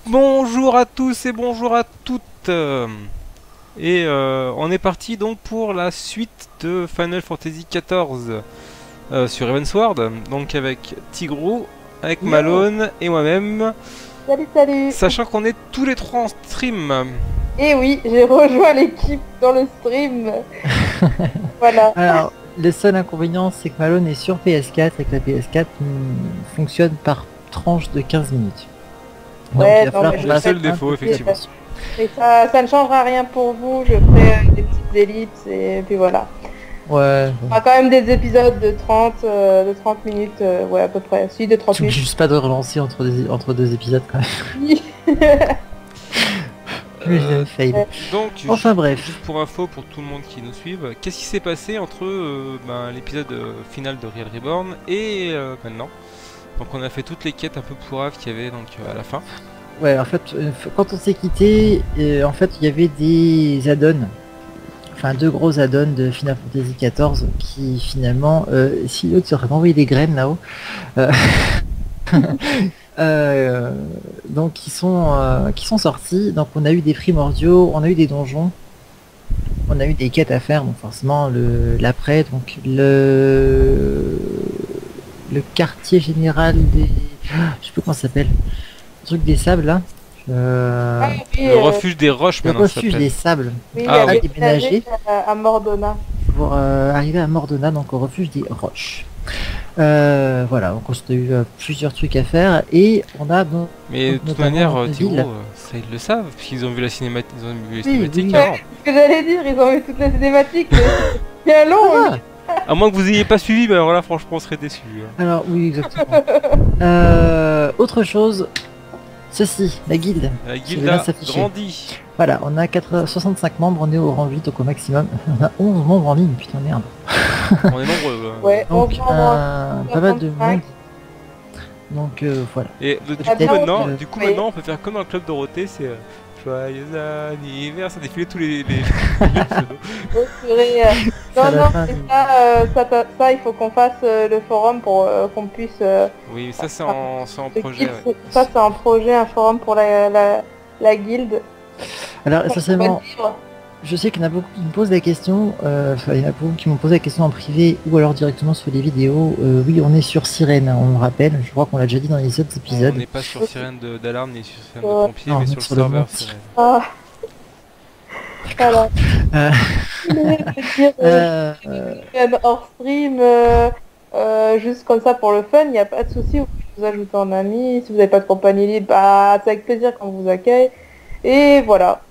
Bonjour à tous et bonjour à toutes. On est parti donc pour la suite de Final Fantasy XIV sur Heavensward, donc avec Tigrou, avec Yo! Malone et moi-même, Salut, salut! sachant qu'on est tous les trois en stream. Et oui, j'ai rejoint l'équipe dans le stream. Voilà. Alors, le seul inconvénient, c'est que Malone est sur PS4 et que la PS4 fonctionne par tranche de 15 minutes. Donc Ouais, il va non, falloir mais qu'on C'est le je fasse sais seul que un défaut, peu effectivement. attention. et ça ne changera rien pour vous. Je ferai des petites ellipses et puis voilà. Ouais, On a quand même des épisodes de 30 minutes, ouais, à peu près. Si, de 30 t'oublies minutes. juste pas de relancer entre deux épisodes quand même. Oui. Mais je l'ai fail. Donc, Enfin bref. juste pour info pour tout le monde qui nous suive, qu'est-ce qui s'est passé entre l'épisode final de Real Reborn et maintenant? Donc on a fait toutes les quêtes un peu pourraves qu'il y avait donc à la fin. Ouais, en fait, quand on s'est quitté, en fait, il y avait des add-ons. Enfin, deux gros add-ons de Final Fantasy XIV qui finalement, si l'autre serait envoyé des graines là-haut, euh, Euh, donc qui sont sortis. Donc on a eu des primordiaux, on a eu des donjons, on a eu des quêtes à faire. Donc forcément l'après, donc le quartier général des, je sais plus comment ça s'appelle, le truc des sables là. Ah, oui, Le refuge des roches Le maintenant ça refuge s'appelle. des sables oui, il Ah avait oui. déménagé à Mordona. pour arriver à Mordona, donc au refuge des roches. Voilà, donc on a eu plusieurs trucs à faire et on a donc Mais de toute notamment manière, notre Thibaut, ville. ça ils le savent, puisqu'ils ont vu la cinématique, ils ont vu les Oui, cinématiques oui. avant. Ouais, ce que j'allais dire, ils ont mis toutes les cinématiques, mais c'est bien long. Ah, À moins que vous ayez pas suivi, mais alors là franchement on serait déçus. alors oui, exactement. Autre chose, ceci, la guilde. La Ça guilde va a bien s'afficher. grandi. Voilà, on a 65 membres, on est au rang 8, donc au maximum. On a 11 membres en ligne, putain merde. On est nombreux. Ouais, on Donc prend pas mal de 65. monde. Donc voilà. Et du Ah coup, bien, maintenant, oui. maintenant on peut faire comme dans le club Dorothée, c'est joyeux anniversaire, ça défilait tous les les pseudos. Oh, purée, C'est à non, la non, fin mais du- ça, il faut qu'on fasse le forum pour qu'on puisse... Oui, mais ça c'est en le projet. guilde, Ouais. ça, c'est un projet, un forum pour la guilde. Alors Pour essentiellement, vivre. je sais qu'il y en a beaucoup qui me posent la question, enfin il y en a beaucoup qui m'ont posé la question en privé ou alors directement sur les vidéos. Oui, on est sur Sirène, hein, on le rappelle, je crois qu'on l'a déjà dit dans les autres On épisodes. n'est pas sur sirène d'alarme ni sur sirène de Ouais. pompier, Non, mais on est sur le sur le serveur monde. sirène. Ah, voilà. Euh, Je veux dire, euh, même hors stream, juste comme ça pour le fun, il n'y a pas de souci. Vous pouvez vous ajouter en ami. Si vous n'avez pas de compagnie libre, bah, c'est avec plaisir qu'on vous accueille. Et voilà.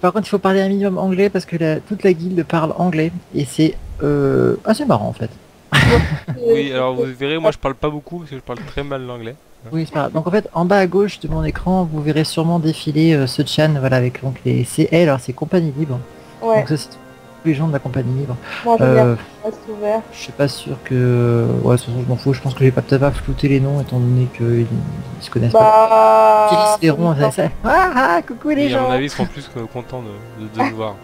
Par contre, il faut parler un minimum anglais parce que toute la guilde parle anglais et c'est assez marrant en fait. Oui, alors vous verrez, moi je parle pas beaucoup parce que je parle très mal l'anglais. Oui, c'est pas grave. Donc en fait, en bas à gauche de mon écran, vous verrez sûrement défiler ce chan, voilà, avec donc les CL, alors c'est compagnie libre. Ouais, Donc ça c'est tous les gens de la compagnie libre. moi j'aime bien Euh, reste ouvert. je suis pas sûr que... Ouais, de toute façon je m'en fous, je pense que j'ai pas peut-être pas flouter les noms étant donné qu'ils se connaissent pas. Ils Bah. seront, ça. Ah, coucou les Et à mon gens. avis, ils seront plus que contents de nous voir.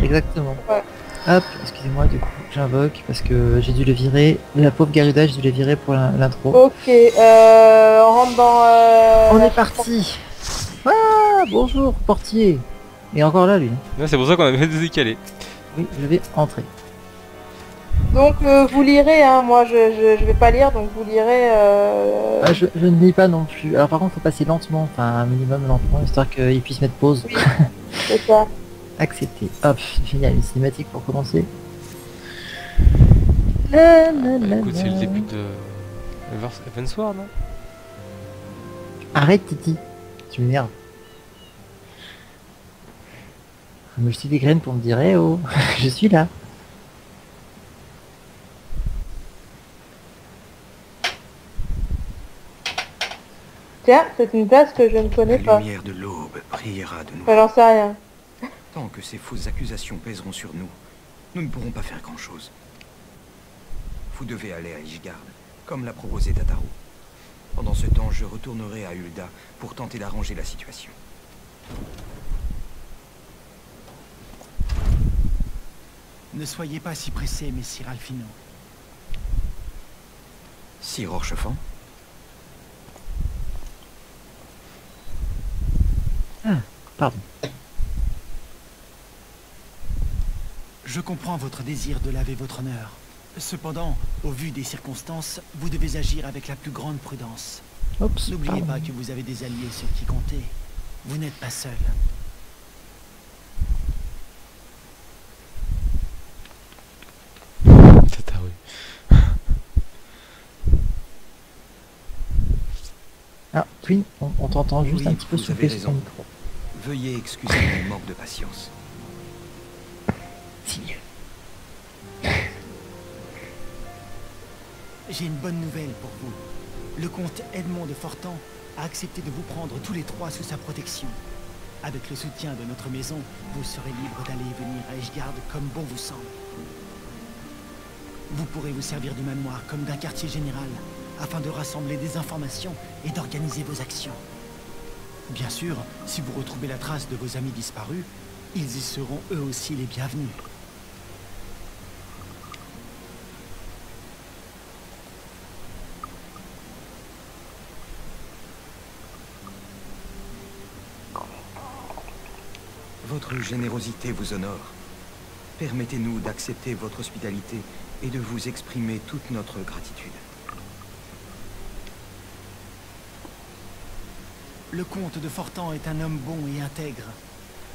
Exactement. Ouais. Hop, excusez-moi, du coup, j'invoque parce que j'ai dû le virer. La pauvre Garuda, j'ai dû la virer pour l'intro. Ok, on rentre dans. On la- est parti. Ah, bonjour, portier. Et encore là, lui. Là, c'est pour ça qu'on avait décalé. Oui, je vais entrer. Donc vous lirez, hein. Moi je vais pas lire, donc vous lirez. Ah, je ne lis pas non plus. Alors par contre, faut passer lentement, enfin un minimum lentement, histoire qu'il puisse mettre pause. Oui, c'est ça. Accepter. Hop, génial, une cinématique pour commencer. La, la, la, Écoute, c'est le la. début de Heavensward, non? Arrête, Titi. Tu m'énerves. Me jeter des graines pour me dire, eh oh, je suis là. Tiens, c'est une place que je ne connais La pas. lumière de l'aube brillera de nous. Enfin, j'en sais rien. Tant que ces fausses accusations pèseront sur nous, nous ne pourrons pas faire grand-chose. Vous devez aller à Ishgard, comme l'a proposé Tataru. Pendant ce temps, je retournerai à Ul'dah pour tenter d'arranger la situation. Ne soyez pas si pressé, messire Alfino. Sir Orchefant, Pardon. Je comprends votre désir de laver votre honneur. Cependant, au vu des circonstances, vous devez agir avec la plus grande prudence. Oups, N'oubliez pardon. pas que vous avez des alliés sur qui compter. Vous n'êtes pas seul. Tataru. Ah, Twin, on t'entend juste Oui, un petit peu vous souffler avez sur ton raison. micro. Veuillez excuser mon manque de patience. Si. J'ai une bonne nouvelle pour vous. Le comte Edmond de Fortan a accepté de vous prendre tous les trois sous sa protection. Avec le soutien de notre maison, vous serez libre d'aller et venir à Ishgard comme bon vous semble. Vous pourrez vous servir du manoir comme d'un quartier général, afin de rassembler des informations et d'organiser vos actions. Bien sûr, si vous retrouvez la trace de vos amis disparus, ils y seront eux aussi les bienvenus. Votre générosité vous honore. Permettez-nous d'accepter votre hospitalité et de vous exprimer toute notre gratitude. Le comte de Fortan est un homme bon et intègre.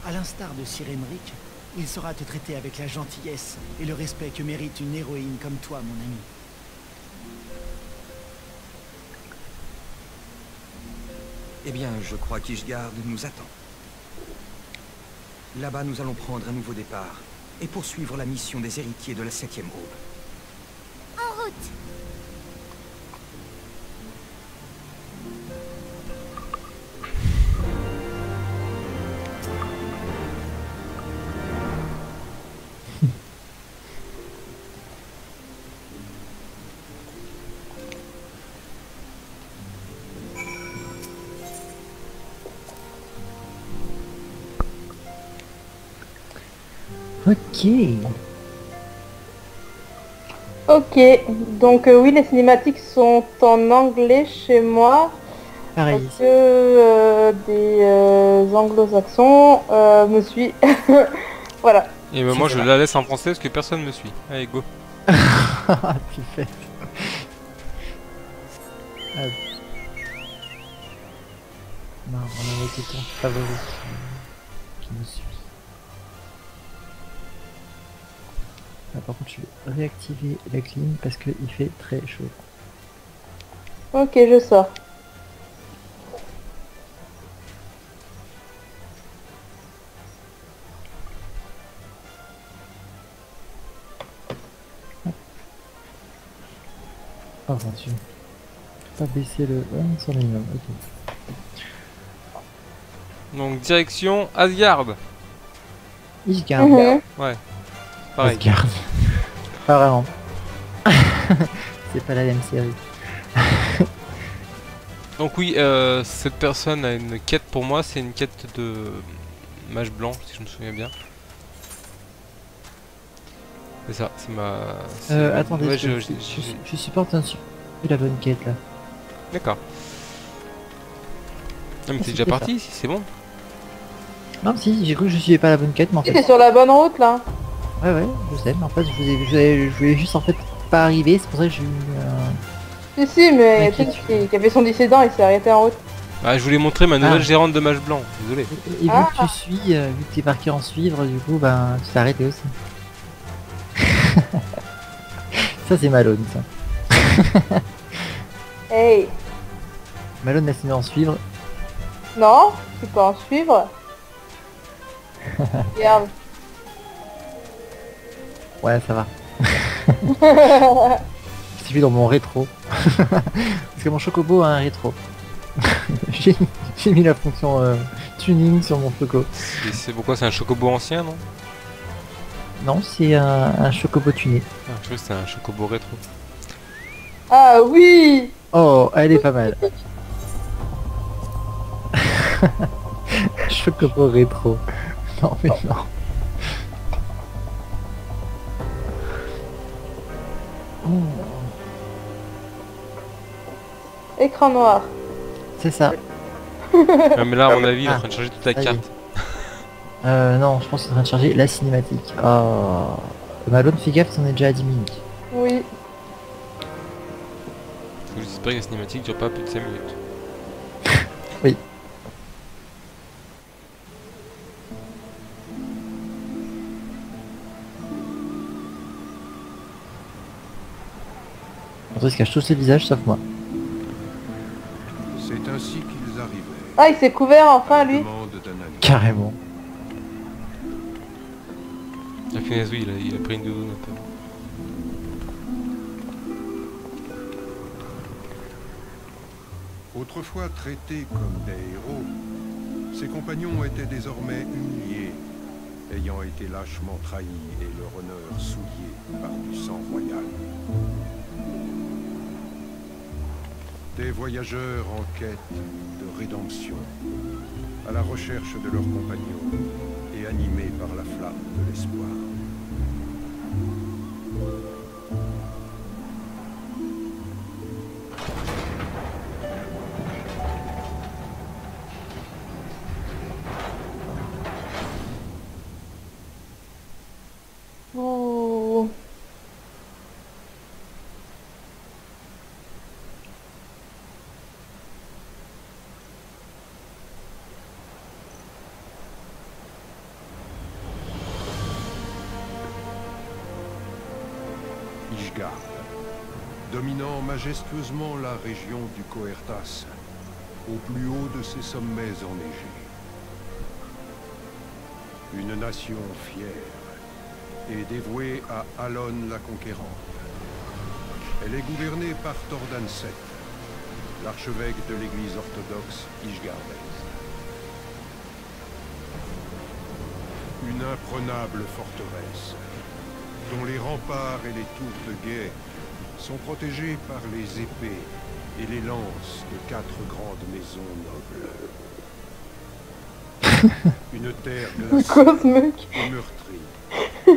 À l'instar de Sir Emeric, il saura te traiter avec la gentillesse et le respect que mérite une héroïne comme toi, mon ami. Eh bien, je crois qu'Ishgard nous attend. Là-bas, nous allons prendre un nouveau départ et poursuivre la mission des héritiers de la 7e aube. En route. Ok. Ok, donc oui, les cinématiques sont en anglais chez moi. Pareil. Parce que des anglo-saxons me suivent. Voilà. Et ben moi je la laisse en français parce que personne me suit. Allez, go. Tu fais. Ah. Non, on avait été ton favori qui nous suit. Ah, par contre, je vais réactiver la clim parce qu'il fait très chaud. Ok, je sors. Oh mon dieu. Pas baisser le... Ouais, son minimum, ok. Donc direction Asgard. Ishgard. Mhm. Ouais. Pareil. Asgard. Pas vraiment. C'est pas la même série. Donc oui, cette personne a une quête pour moi, c'est une quête de mage blanc, si je me souviens bien. C'est ça, c'est ma... Attendez, ouais, je supporte un super la bonne quête là. D'accord. Non mais t'es c'était déjà ça. parti, si c'est bon. Non, si, j'ai cru que je suivais pas la bonne quête, mais en T'es fait. sur la bonne route là. Ouais, ouais, je sais, mais en fait, je voulais juste en fait pas arriver, c'est pour ça que j'ai eu. Si, mais Ok, tu sais qui a fait son dissident, il s'est arrêté en route. Bah, je voulais montrer ma nouvelle Ah. gérante de mage blanc, désolé. Et vu Ah. que tu suis, vu que t'es marqué en suivre, du coup, ben, tu t'es arrêté aussi. Ça, c'est Malone, ça. Hey. Malone a signé en suivre. Non, tu peux en suivre. Regarde. Ouais, ça va. Je suis dans mon rétro. Parce que mon chocobo a un rétro. J'ai mis la fonction tuning sur mon choco. Et c'est pourquoi c'est un chocobo ancien, non? Non, c'est un chocobo tuné. Ah, je crois que c'était un chocobo rétro. Ah oui. Oh, elle est pas mal. Chocobo rétro. Non, mais non. Écran noir. C'est ça. Ouais, mais là, à mon avis, il est en train de changer toute la ça y est. carte. Non, je pense qu'il est en train de charger la cinématique. Oh. Malone, fais gaffe, on est déjà à 10 minutes. Oui. Faut juste espérer que la cinématique dure pas plus de 5 minutes. Oui. Ils se cachent tous les visages sauf moi. C'est ainsi qu'ils arrivaient. Ah, il s'est couvert enfin, lui. Demande d'un ami. Carrément. La finesse, oui, il a pris une doudoune un peu. Autrefois traités comme des héros, ses compagnons étaient désormais humiliés, ayant été lâchement trahis et leur honneur souillé par du sang royal. Des voyageurs en quête de rédemption, à la recherche de leurs compagnons et animés par la flamme de l'espoir. Oh. Ishgard, dominant majestueusement la région du Coertas, au plus haut de ses sommets enneigés. Une nation fière et dévouée à Alon la Conquérante. Elle est gouvernée par Tordanset, l'archevêque de l'église orthodoxe ishgardaise. Une imprenable forteresse, dont les remparts et les tours de guet sont protégés par les épées et les lances de 4 grandes maisons nobles. Une terre glacée Quoi, ce mec? et meurtrie,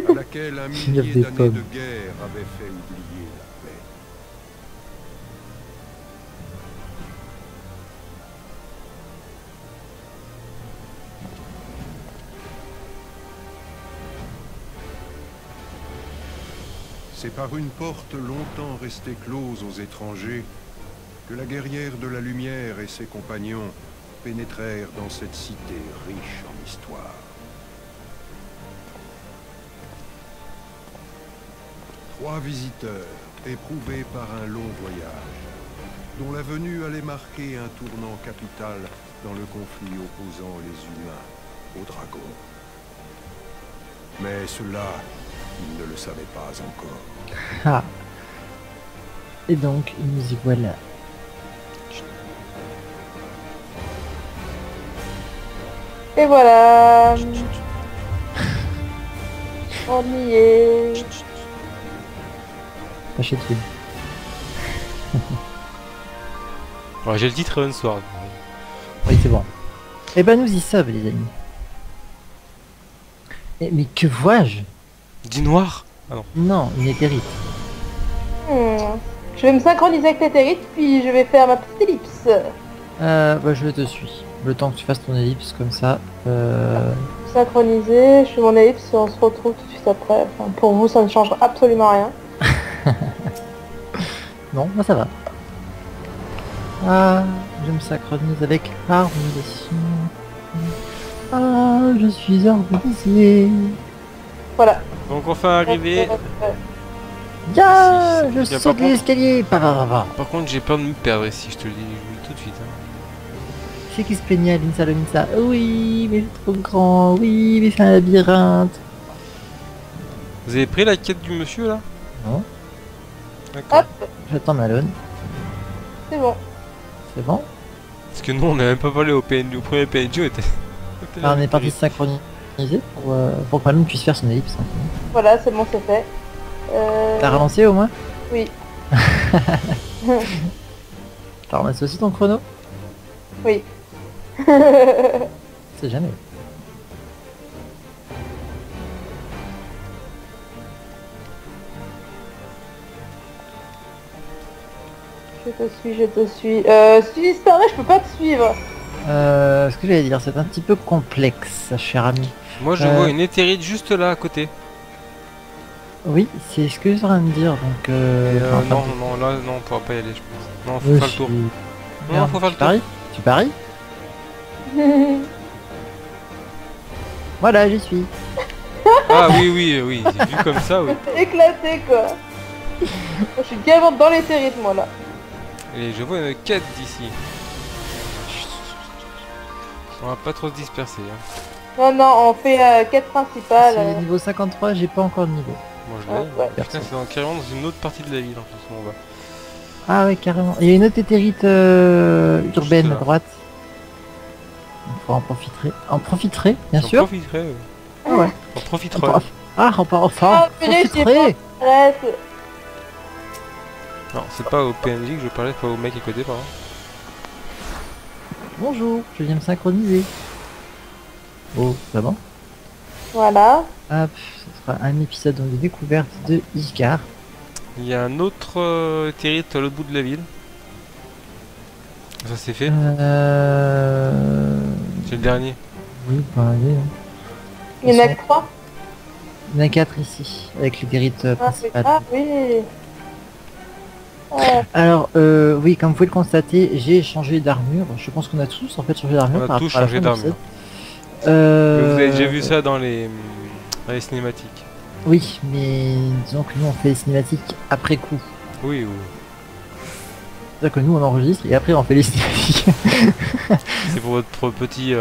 à laquelle un Il y a millier des d'années pommes. de guerre avait fait oublier la paix. C'est par une porte longtemps restée close aux étrangers que la guerrière de la lumière et ses compagnons pénétrèrent dans cette cité riche en histoire. Trois visiteurs, éprouvés par un long voyage, dont la venue allait marquer un tournant capital dans le conflit opposant les humains aux dragons. Mais cela, ils ne le savaient pas encore. Ah. Et donc, nous y voilà. Et voilà. On y est. Lâchez dessus. Alors, j'ai le titre Raven Sword. Oui, c'est bon. Eh ben, nous y sommes, les amis. Mais que vois-je? Dis noir. Non, une éthérite. Je vais me synchroniser avec l'éthérite, puis je vais faire ma petite ellipse. Bah, je te suis. Le temps que tu fasses ton ellipse comme ça. Synchroniser, je fais mon ellipse et on se retrouve tout de suite après. Enfin, pour vous, ça ne changera absolument rien. Non, moi ça va. Ah, je me synchronise avec harmonisation. Ah, je suis harmonisé. Voilà. Donc, enfin arrivé. Ya, Si, je si, par saute contre- l'escalier. Par contre, j'ai peur de me perdre ici, je te le dis tout de suite. Hein. C'est qui se plaignait à l'Insa Lominsa. Oui, mais c'est trop grand. Oui, mais c'est un labyrinthe. Vous avez pris la quête du monsieur là? Non. D'accord. Hop, J'attends Malone. c'est bon. C'est bon. Parce que nous, on n'a même pas parlé au PNJ, au premier PNJ, on était. Alors, on est parti se synchroniser pour que Malone puisse faire son ellipse. Voilà, c'est bon, c'est fait. T'as relancé au moins? Oui. T'as relancé aussi ton chrono? Oui. C'est jamais. Je te suis, je te suis. Si tu disparais, je peux pas te suivre. Ce que j'allais dire, c'est un petit peu complexe, cher ami. Moi je vois une éthérite juste là à côté. Oui, c'est ce que je suis en train de dire, donc... Non, non, là, non, on pourra pas y aller, je pense. Non, faut oui, faire le tour. Non, Merde, faut faire le tu tour. paries? Tu paries? Voilà, j'y suis. Ah oui, oui, oui, vu comme ça, oui. Éclaté quoi. Je suis gagnante dans les terribles moi là. Et je vois une quête d'ici. On va pas trop se disperser. Hein. Non, non, on fait quête principale. C'est niveau 53, j'ai pas encore de niveau. Moi je Ah, l'ai. ouais. Putain, c'est carrément dans une autre partie de la ville en plus où on va. Ah ouais, carrément. Il y a une autre éthérite urbaine là. à droite. Il faut en profiter. En profiterai, bien J'en sûr. profiterai. Ah ouais. On On profitera. prof- Ah, on part enfin. Ah, purée, j'y ai profiterai. Reste. Non, c'est pas au PNJ que je parlais, pas au mec à côté, pardon. Bonjour, je viens me synchroniser. Oh, ça va? Voilà. Hop, ce sera un épisode de découverte de Ishgar. Il y a un autre éthérite à l'autre bout de la ville. Ça c'est fait. C'est le dernier. Oui, bah allez. Hein. Il y en a que 3. Il y en a 4 ici, avec l'éthérite Ah, oui. principale. Ah oui. Alors, oui, comme vous pouvez le constater, j'ai changé d'armure. Je pense qu'on a tous en fait changé d'armure. On a par tous rapport à la changé fin de d'armure. l'épisode. Mais vous avez déjà vu ça dans les cinématiques. Oui, mais disons que nous on fait les cinématiques après coup. Oui, oui. C'est-à-dire que nous on enregistre et après on fait les cinématiques. C'est pour votre petit...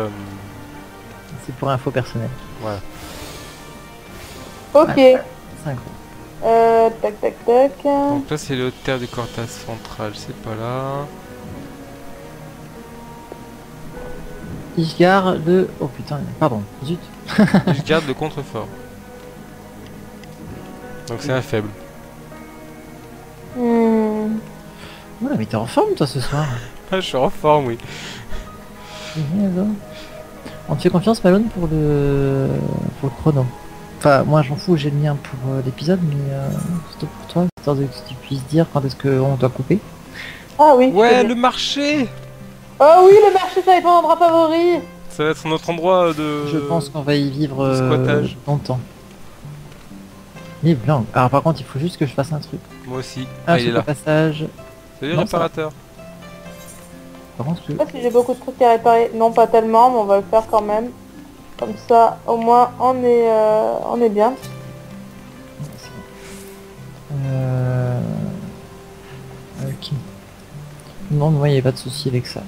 C'est pour info personnelle. Voilà. Ok. Synchro. Tac tac tac. Donc là c'est le terre du Cortas central, c'est pas là. Ishgar de... Oh putain, pardon, zut. Je garde le contrefort. Donc c'est un faible. Voilà, mais t'es en forme toi ce soir. Ah, je suis en forme, oui. On te fait confiance Malone pour le chrono. Enfin, moi j'en fous, j'ai le mien pour l'épisode, mais surtout pour toi, histoire que tu puisses dire quand est-ce qu'on doit couper. Ah oui. Ouais, le marché. Oh oui, le marché, ça va être mon endroit favori. Ça va être notre endroit de... Je pense qu'on va y vivre squattage. longtemps. Mais blanc. Alors par contre, il faut juste que je fasse un truc. Moi aussi. Un Ah, il est truc là. au passage. Salut Non, réparateur. Par contre, Je sais pas si j'ai beaucoup de trucs à réparer. Non, pas tellement, mais on va le faire quand même. Comme ça, au moins, on est bien. Ok. Non, moi, il n'y a pas de souci avec ça.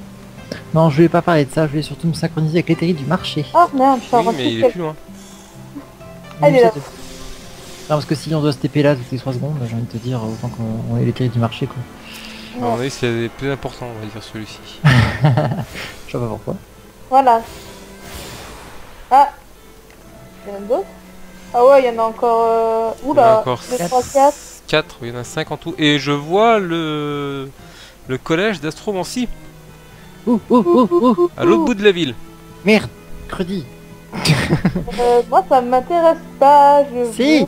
Non, je voulais pas parler de ça, je voulais surtout me synchroniser avec l'éthérite du marché. Ah merde, je suis en Oui, train de mais il est cliquer. plus loin. Elle est là. Non, parce que si on doit se TP là toutes les 3 secondes, j'ai envie de te dire, autant qu'on ait l'éthérite du marché, quoi. À mon avis, c'est plus important, on va dire celui-ci. Je sais pas pourquoi. Voilà. Ah. Il y en a d'autres. Ah ouais, il y en a encore... Il y en a Oula, encore 2, 3, 4. 4, il y en a 5 en tout. Et je vois le collège d'astromancie Ouh, ouh, ouh, ouh. à l'autre bout de la ville. Merde, crédit. Moi, ça m'intéresse pas. Je Si.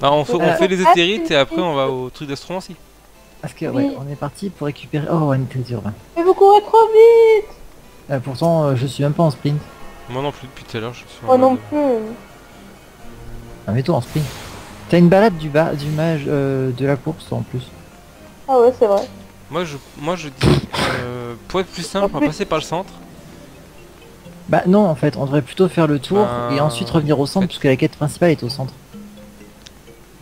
Ah, on fait les éthérites et après on va au truc d'astromancie. Parce que, Oui. ouais, on est parti pour récupérer... Oh, un éthérite urbain. Mais vous courez trop vite. Pourtant, je suis même pas en sprint. Moi non plus depuis tout à l'heure, je suis en Moi non mode- plus. Ah, mets-toi en sprint. T'as une balade du mage de la course en plus. Ah ouais, c'est vrai. Moi je dis, pour être plus simple, on va passer par le centre. Bah non, en fait, on devrait plutôt faire le tour Bah, et ensuite revenir au centre, en fait- puisque la quête principale est au centre.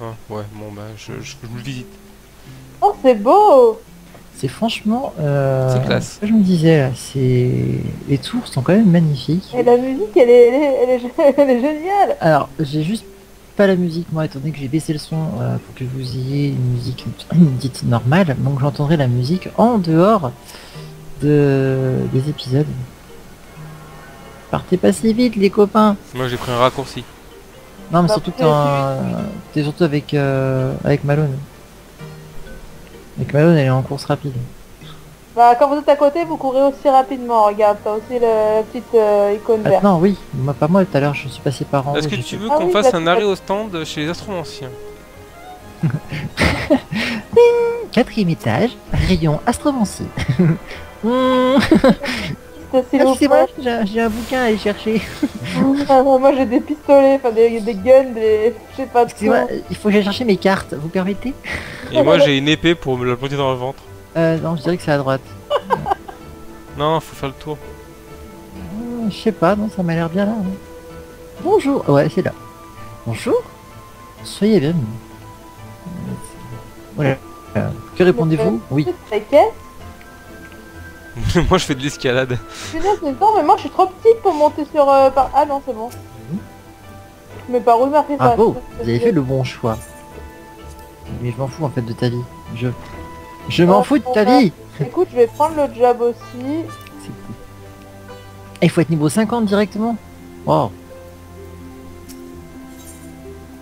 Ah, ouais, bon bah je le visite. Oh, c'est beau. C'est franchement... C'est classe. ce que je me disais là, c'est... Les tours sont quand même magnifiques. Et la musique, elle est géniale. Alors, j'ai juste pas la musique, moi, étant donné que j'ai baissé le son pour que vous ayez une musique dite normale, donc j'entendrai la musique en dehors des épisodes. Partez pas si vite, les copains. Moi j'ai pris un raccourci. Non, mais Bah, surtout, après, t'es surtout avec Malone. Avec Malone, elle est en course rapide. Bah, quand vous êtes à côté, vous courez aussi rapidement. Regarde, t'as aussi la petite icône verte. Maintenant, oui, moi, pas moi, tout à l'heure, je suis passé par en haut. Est-ce que j'ai tu fait- veux Ah qu'on oui, fasse bah, un arrêt au stand chez les astromanciens? Ding, 4e étage, rayon astromancie. S'il vous C'est moi, plaît. j'ai un bouquin à aller chercher. Moi j'ai des pistolets, enfin des guns, des... je sais pas de Excusez-moi, quoi. il faut que j'aille chercher mes cartes, vous permettez? Et moi j'ai une épée pour me la planter dans le ventre. Non, je dirais que c'est à droite. Non, faut faire le tour. Je sais pas, non, ça m'a l'air bien là. hein. Bonjour, ouais, c'est là. Bonjour, soyez bienvenus. Voilà. Que répondez-vous? Oui. C'est quest Moi je fais de l'escalade. Punaise, mais non, mais moi je suis trop petite pour monter sur... par... Ah non, c'est bon. Mais par où m'a fait ça? Bravo, vous avez fait le bon choix. Mais je m'en fous en fait de ta vie. Je m'en fous de ta vie. Écoute, je vais prendre le job aussi. C'est cool. Et il faut être niveau 50 directement. Wow.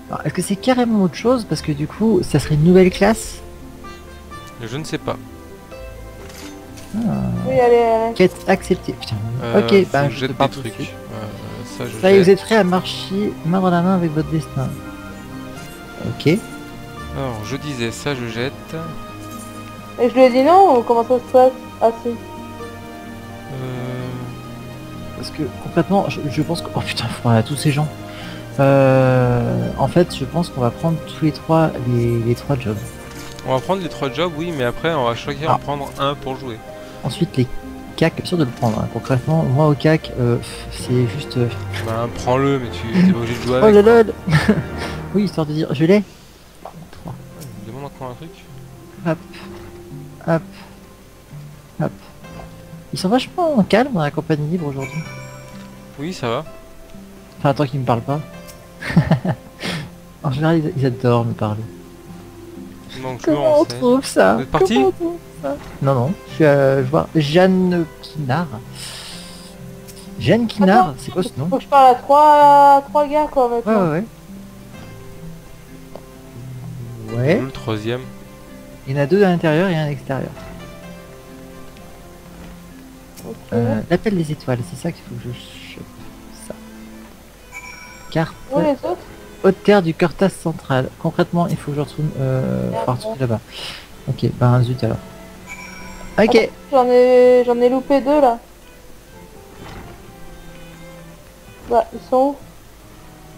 Alors, est-ce que c'est carrément autre chose? Parce que du coup, ça serait une nouvelle classe. Je ne sais pas. Ah. Oui, allez. Quête acceptée. Putain. Ok, Faut bah que je je te jette parle des tout de trucs. suite. Ça je Ça y est, vous jette. êtes prêts à marcher main dans la main avec votre destin. Ok. Alors je disais ça je jette. Et je lui ai dit non ou comment ça se passe? Ah si. Parce que concrètement, je pense que... Oh putain, faut parler à tous ces gens. En fait, je pense qu'on va prendre tous les trois les trois jobs. On va prendre les 3 jobs, oui, mais après on va chacun en prendre un pour jouer. Ensuite, les CAC, sûr de le prendre. hein. Concrètement, moi au CAC, c'est juste... Bah prends-le, mais tu t'es pas obligé de jouer Oh avec. là là. Oui, histoire de dire, je l'ai. 3. Il me demande encore un truc. Hop. Hop. Hop. Ils sont vachement calmes dans la compagnie libre aujourd'hui. Oui, ça va. Enfin, tant qu'ils me parlent pas. En général, ils adorent me parler. Donc je Comment on renseigne. trouve ça? Vous êtes parti? Comment on trouve ça? Non, non. Je vois Jeanne Kinard. Jeanne Kinard, Attends, c'est quoi ce nom? Faut que je parle à trois gars quoi Ouais, maintenant. ouais, ouais. Ouais. Le troisième. Il y en a 2 à l'intérieur et un à l'extérieur. Ok. L'appel des étoiles, c'est ça qu'il faut que je chope. Ça. Carte. Où les autres? Haute terre du Cortas central. Concrètement, il faut que je retourne partout là-bas. Ok, ben zut alors. Ok. Attends, j'en ai loupé 2 là. Bah, ils sont où?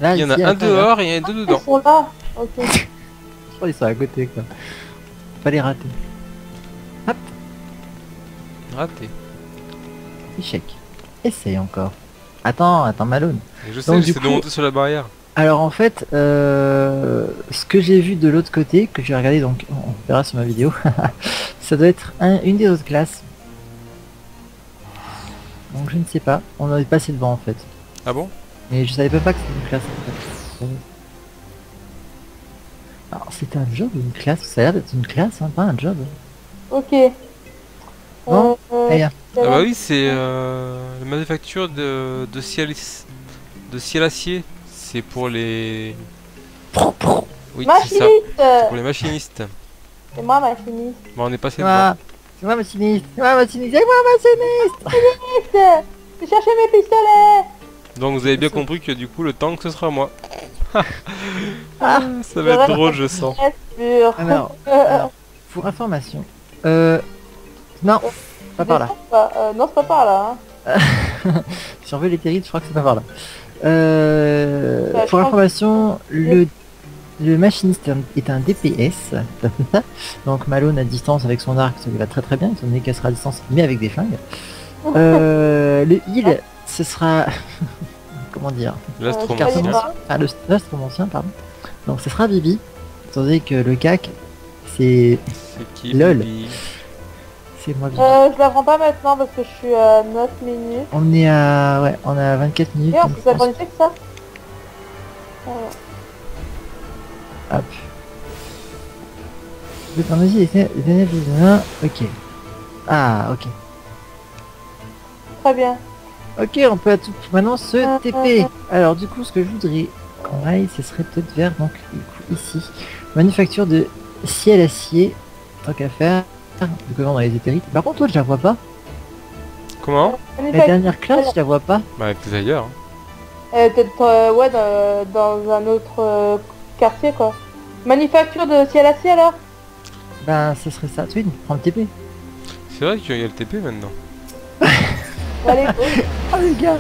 Là, Il y en a ici, à un l'intérieur. dehors et il y en a 2 dedans. Ils sont là. Ok. Je crois qu'ils sont à côté quoi. Pas les rater. Raté. Échec. Essaye encore. Attends, Malone. Et je sais, Donc, du j'essaie de coup- monter sur la barrière. Alors en fait, ce que j'ai vu de l'autre côté, que j'ai regardé donc, on verra sur ma vidéo, ça doit être une des autres classes. Donc je ne sais pas, on est passé devant en fait. Ah bon? Mais je savais pas que c'était une classe en fait. Alors c'est un job ou une classe? Ça a l'air d'être une classe, hein, pas un job. Ok. Bon, allez, hein. Ah bah oui, c'est la manufacture de ciel acier. C'est pour les... Oui, c'est ça. Machiniste. C'est pour les machinistes. C'est moi machiniste. Bon, on est passé C'est devant. moi, c'est moi machiniste, c'est moi machiniste, c'est moi machiniste. J'ai cherché mes pistolets. Donc vous avez bien compris que du coup le tank ce sera moi. Ah. Ça va être drôle je sens. Bien sûr. Alors, pour information, non, pas par là. Non, c'est pas par là. Hein. Si on veut les terribles, je crois que c'est pas par là. je Pour crois information, le machiniste est un DPS, donc Malone à distance avec son arc, ça lui va très très bien, étant donné qu'elle sera à distance, mais avec des flingues. Le heal, ce sera... comment dire? L'astromancien. Ah, l'astromancien, pardon. Donc ce sera Bibi, étant donné que le CAC, c'est C'est qui Lol. Bibi? c'est moi Bibi. Je la prends pas maintenant parce que je suis à 9 minutes. On est à... ouais, on est à 24 minutes. Et on donc peut je pense- synchroniser que ça. Hop. Le pharmacie est ok. Ah, ok. Très bien. Ok, on peut à tout maintenant se TP. Alors du coup, ce que je voudrais qu'on aille, ce serait peut-être vers, donc, du coup, ici. Manufacture de ciel acier. Tant qu'à faire. Du coup, dans les éthérites. Par contre, toi, je la vois pas. Comment? La dernière classe, je la vois pas. Bah plus ailleurs. Hein. Peut-être ouais dans un autre quartier quoi. Manufacture de ciel à ciel alors. Ben, ce serait ça. Twin, prends le TP. C'est vrai qu'il y a le TP maintenant. Allez, go. Ah les gars.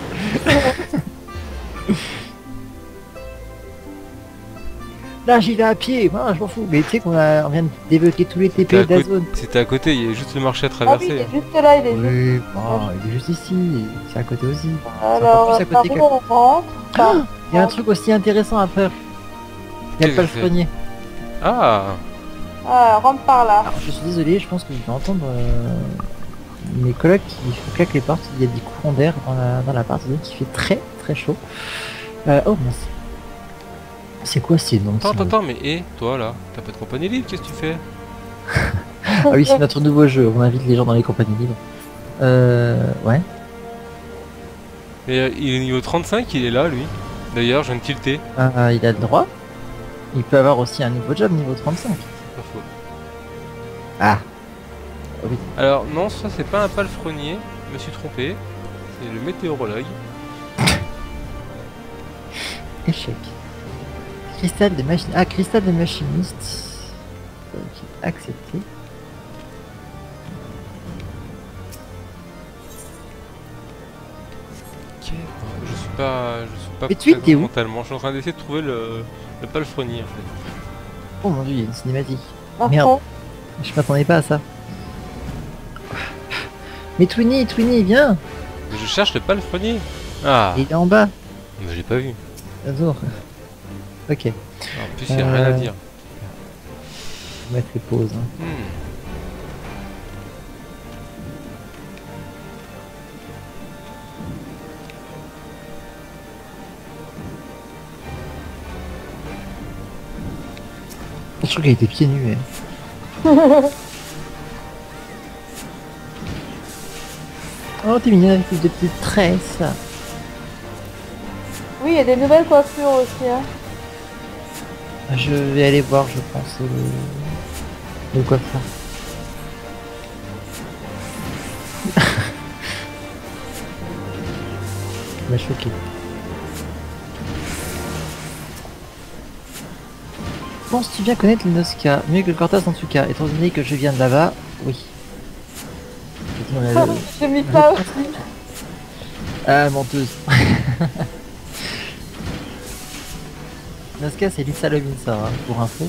Là j'y vais à pied, moi je m'en fous. Mais tu sais on vient de débloquer tous les TP de la zone. C'était à côté, il y avait juste le marché à Ah oui, il traverser. est juste là, il est juste. Oui, bon, il est juste ici, c'est à côté aussi. Alors, plus à côté par où on rentre. Enfin, Il y a un truc aussi intéressant à faire. Il y a le Qu'est-ce que c'est palefrenier. Ah, ah, rentre par là. Alors je suis désolé, je pense que je vais entendre mes collègues qui claquent les portes. Il y a des courants d'air dans la partie donc il fait très très chaud. Oh mince. C'est quoi ces noms attends, mais toi là, t'as pas de compagnie libre, qu'est-ce que tu fais? Ah oui, c'est notre nouveau jeu, on invite les gens dans les compagnies libres. Ouais. Mais il est niveau 35, il est là lui. D'ailleurs, je viens de tilter. Il a le droit. Il peut avoir aussi un nouveau job niveau 35. Pas faux. Ah. Oui. Alors non, ça c'est pas un palefrenier, je me suis trompé. C'est le météorologue. Échec. Cristal de machine. Ah, cristal de machiniste. Ok, accepté. Ok. Je suis pas Mais tu es présent où mentalement. Je suis en train d'essayer de trouver le palefrenier en fait. Oh mon dieu, il y a une cinématique. Par Merde. contre, Je m'attendais pas à ça. Mais Twinny, viens. Mais je cherche le palefrenier. Ah, Il est en bas. mais j'ai pas vu. Bonjour. Ok, En plus, il y a rien à dire. on va mettre les pauses. Hein. Hmm. Je crois qu'il était pieds nus. Oh, t'es mignonne avec tes deux petites tresses. oui, il y a des nouvelles coiffures aussi. Hein. Je vais aller voir, je pense, le coiffeur. Il m'a choqué. Penses-tu bien connaître le Noska? Mieux que le Cortaz en tout cas, étant donné que je viens de là-bas, oui. J'ai mis ça aussi. Ah, menteuse. Noska, c'est Lisa Lovinson, hein, pour info.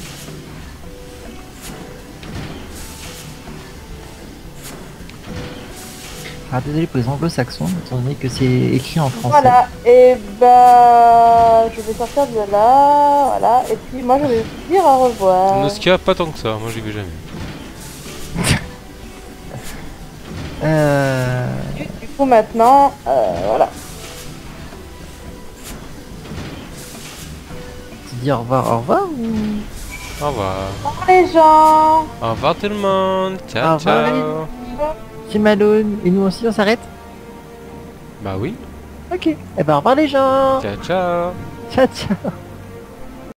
Ah, désolé pour les anglo-saxons, étant donné que c'est écrit en français. Voilà, et bah je vais sortir de là, voilà, et puis moi je vais vous dire au revoir. Noska, pas tant que ça, moi j'y vais jamais. Du coup maintenant, voilà. Tu dis au revoir ou... Au revoir. Au revoir les gens. Au revoir tout le monde. Au Ciao, revoir. ciao. C'est Malone, et nous aussi on s'arrête? Bah oui. Ok, et ben au revoir les gens. Ciao, ciao. Ciao ciao.